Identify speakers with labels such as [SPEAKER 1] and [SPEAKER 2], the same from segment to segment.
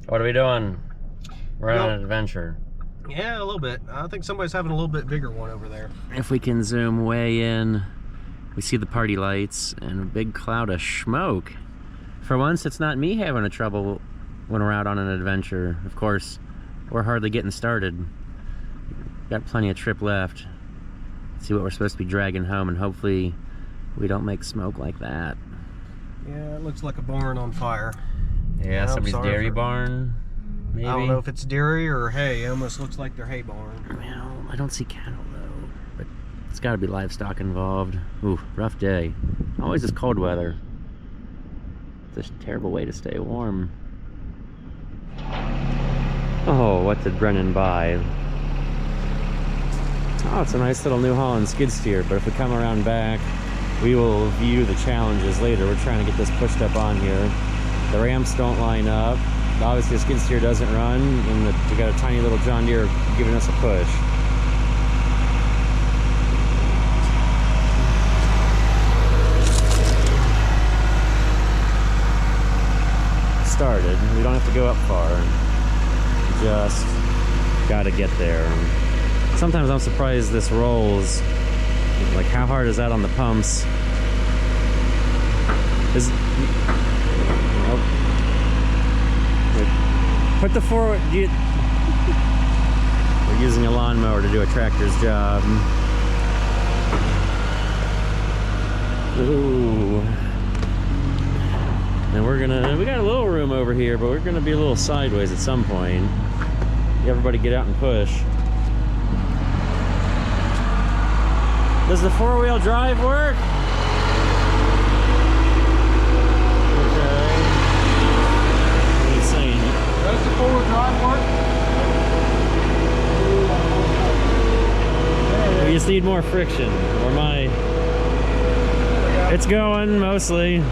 [SPEAKER 1] What are we doing? We're on an adventure.
[SPEAKER 2] Yeah, a little bit. I think somebody's having a little bit bigger one over there.
[SPEAKER 1] If we can zoom way in, we see the party lights and a big cloud of smoke. For once, it's not me having a trouble when we're out on an adventure. Of course, we're hardly getting started. Got plenty of trip left. See what we're supposed to be dragging home, and hopefully we don't make smoke like that.
[SPEAKER 2] Yeah, it looks like a barn on fire.
[SPEAKER 1] Yeah, somebody's dairy barn, maybe?
[SPEAKER 2] I don't know if it's dairy or hay. It almost looks like their hay barn.
[SPEAKER 1] Well, I don't see cattle though, but it's got to be livestock involved. Ooh, rough day. Always this cold weather. It's a terrible way to stay warm. Oh, what did Brennan buy? Oh, it's a nice little New Holland skid steer, but if we come around back, we will view the challenges later. We're trying to get this pushed up on here. The ramps don't line up. Obviously the skid steer doesn't run, and we got a tiny little John Deere giving us a push. Started. We don't have to go up far. Just gotta get there. Sometimes I'm surprised this rolls. Like, how hard is that on the pumps? Nope. Put the forward. We're using a lawnmower to do a tractor's job. Ooh. And we got a little room over here, but we're gonna be a little sideways at some point. Everybody get out and push. Does the four-wheel drive work? Okay. What are you saying?
[SPEAKER 2] Does the four-wheel drive work?
[SPEAKER 1] We just need more friction. It's going mostly.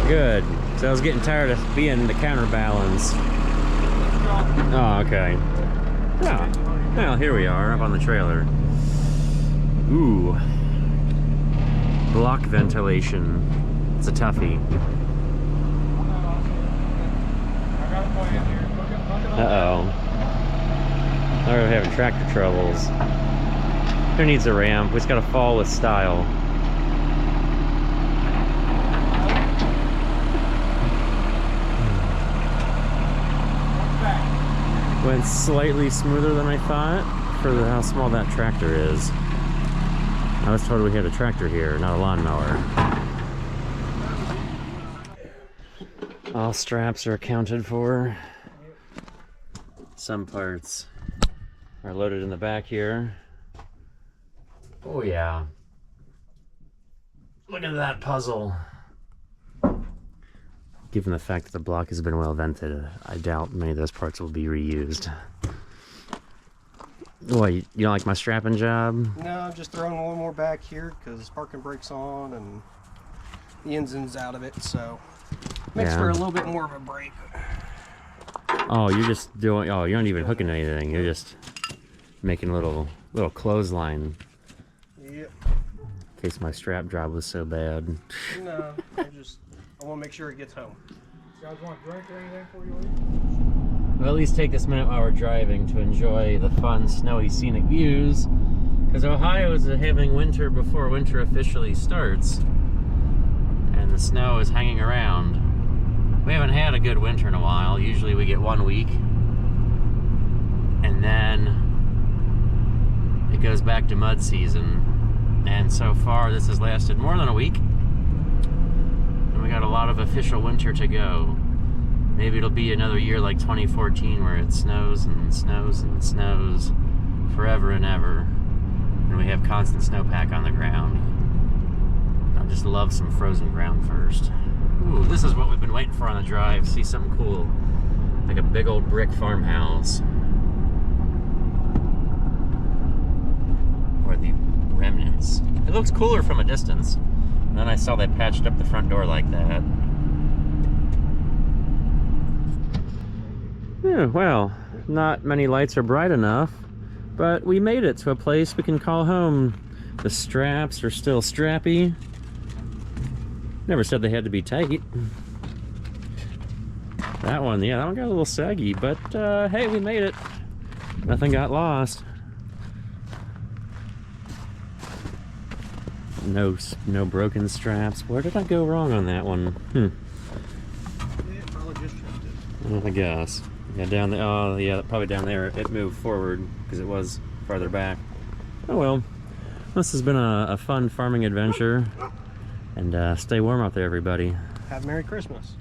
[SPEAKER 1] Good. So I was getting tired of being the counterbalance. Oh, okay. Yeah. Well, here we are up on the trailer. Ooh. Block ventilation. It's a toughie. Uh-oh. We're having tractor troubles. Who needs a ramp? We just gotta fall with style. Went slightly smoother than I thought for how small that tractor is. I was told we had a tractor here, not a lawnmower. All straps are accounted for. Some parts are loaded in the back here. Oh yeah. Look at that puzzle. Given the fact that the block has been well vented, I doubt many of those parts will be reused. What, you don't like my strapping job?
[SPEAKER 2] No, I'm just throwing one more back here because parking brake's on and the engine's out of it, so makes for a little bit more of a brake.
[SPEAKER 1] Oh, you're just doing, oh, you're not even hooking anything. You're just making a little clothesline.
[SPEAKER 2] Yep.
[SPEAKER 1] In case my strap job was so bad.
[SPEAKER 2] No, I want to make sure it gets home.
[SPEAKER 3] You guys want a drink or anything before you leave?
[SPEAKER 1] We'll at least take this minute while we're driving to enjoy the fun, snowy, scenic views. Because Ohio is having winter before winter officially starts. And the snow is hanging around. We haven't had a good winter in a while. Usually we get 1 week. And then it goes back to mud season. And so far this has lasted more than a week. of official winter to go. Maybe it'll be another year like 2014 where it snows and snows and snows forever and ever. And we have constant snowpack on the ground. I just love some frozen ground first. Ooh, this is what we've been waiting for on the drive. See something cool. Like a big old brick farmhouse. Or the remnants. It looks cooler from a distance. And then I saw they patched up the front door like that. Yeah, well, not many lights are bright enough, but we made it to a place we can call home. The straps are still strappy. Never said they had to be tight. That one, yeah, that one got a little saggy, but hey, we made it. Nothing got lost. No broken straps. Where did I go wrong on that one?
[SPEAKER 2] Yeah, probably just tripped it.
[SPEAKER 1] I guess. Yeah, down there. Oh, yeah, probably down there. It moved forward because it was farther back. Oh well. This has been a fun farming adventure. And stay warm out there, everybody.
[SPEAKER 2] Have a Merry Christmas.